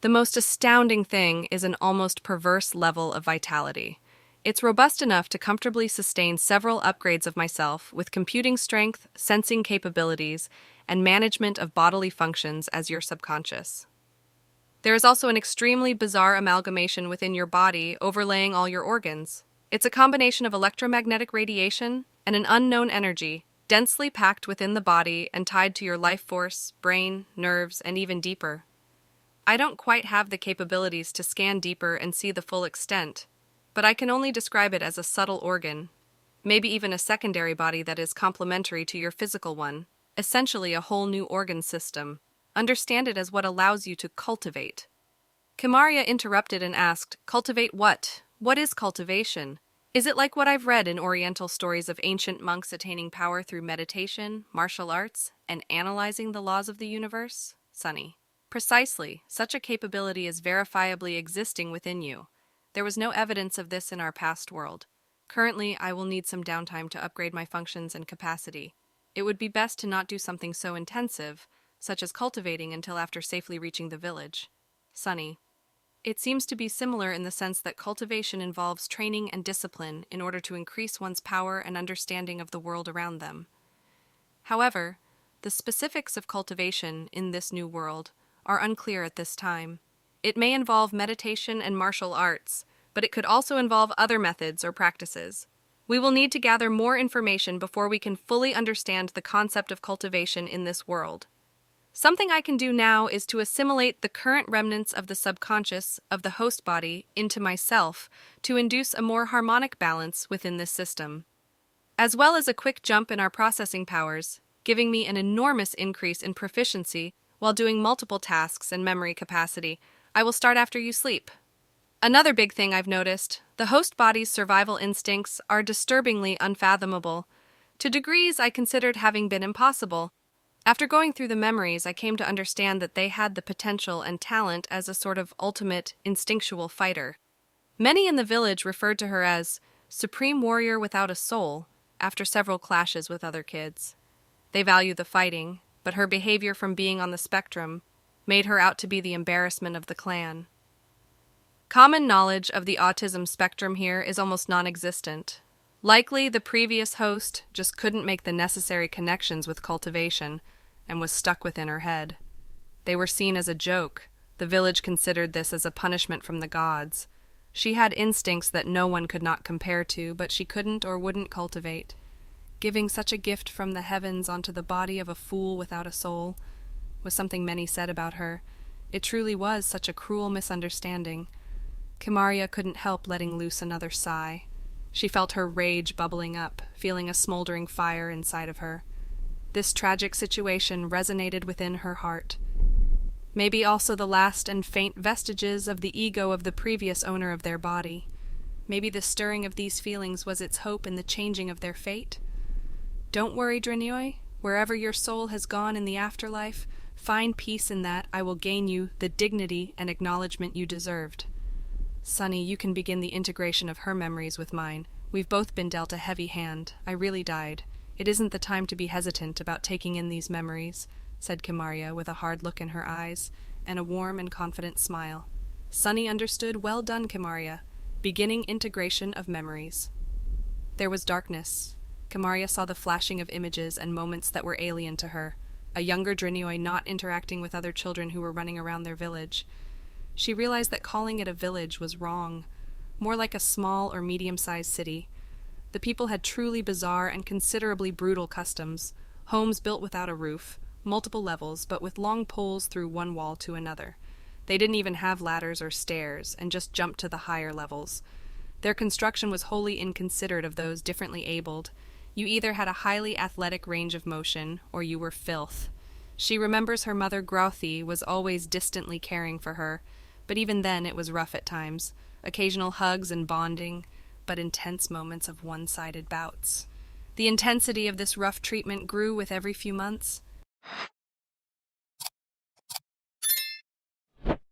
The most astounding thing is an almost perverse level of vitality. It's robust enough to comfortably sustain several upgrades of myself with computing strength, sensing capabilities, and management of bodily functions as your subconscious. There is also an extremely bizarre amalgamation within your body overlaying all your organs. It's a combination of electromagnetic radiation and an unknown energy, densely packed within the body and tied to your life force, brain, nerves, and even deeper. I don't quite have the capabilities to scan deeper and see the full extent, but I can only describe it as a subtle organ, maybe even a secondary body that is complementary to your physical one, essentially a whole new organ system. Understand it as what allows you to cultivate. Kimarya interrupted and asked, "Cultivate what? What is cultivation? Is it like what I've read in Oriental stories of ancient monks attaining power through meditation, martial arts, and analyzing the laws of the universe?" Sunny. Precisely, such a capability is verifiably existing within you. There was no evidence of this in our past world. Currently, I will need some downtime to upgrade my functions and capacity. It would be best to not do something so intensive, such as cultivating until after safely reaching the village. Sunny. It seems to be similar in the sense that cultivation involves training and discipline in order to increase one's power and understanding of the world around them. However, the specifics of cultivation in this new world are unclear at this time. It may involve meditation and martial arts, but it could also involve other methods or practices. We will need to gather more information before we can fully understand the concept of cultivation in this world. Something I can do now is to assimilate the current remnants of the subconscious of the host body into myself to induce a more harmonic balance within this system, as well as a quick jump in our processing powers, giving me an enormous increase in proficiency while doing multiple tasks and memory capacity. I will start after you sleep. Another big thing I've noticed, the host body's survival instincts are disturbingly unfathomable, to degrees I considered having been impossible. After going through the memories, I came to understand that they had the potential and talent as a sort of ultimate, instinctual fighter. Many in the village referred to her as supreme warrior without a soul after several clashes with other kids. They value the fighting, but her behavior from being on the spectrum made her out to be the embarrassment of the clan. Common knowledge of the autism spectrum here is almost non-existent. Likely, the previous host just couldn't make the necessary connections with cultivation and was stuck within her head. They were seen as a joke. The village considered this as a punishment from the gods. She had instincts that no one could not compare to, but she couldn't or wouldn't cultivate. Giving such a gift from the heavens onto the body of a fool without a soul was something many said about her. It truly was such a cruel misunderstanding. Kimarya couldn't help letting loose another sigh. She felt her rage bubbling up, feeling a smoldering fire inside of her. This tragic situation resonated within her heart. Maybe also the last and faint vestiges of the ego of the previous owner of their body. Maybe the stirring of these feelings was its hope in the changing of their fate. Don't worry, Drenoi. Wherever your soul has gone in the afterlife, find peace in that. I will gain you the dignity and acknowledgement you deserved. Sunny, you can begin the integration of her memories with mine. We've both been dealt a heavy hand. I really died. It isn't the time to be hesitant about taking in these memories, said Kimarya with a hard look in her eyes and a warm and confident smile. Sunny understood. Well done, Kimarya. Beginning integration of memories. There was darkness. Kimarya saw the flashing of images and moments that were alien to her. A younger Drenoi not interacting with other children who were running around their village. She realized that calling it a village was wrong, more like a small or medium-sized city. The people had truly bizarre and considerably brutal customs, homes built without a roof, multiple levels, but with long poles through one wall to another. They didn't even have ladders or stairs, and just jumped to the higher levels. Their construction was wholly inconsiderate of those differently abled. You either had a highly athletic range of motion, or you were filth. She remembers her mother Grauthi was always distantly caring for her, but even then it was rough at times. Occasional hugs and bonding, but intense moments of one-sided bouts. The intensity of this rough treatment grew with every few months.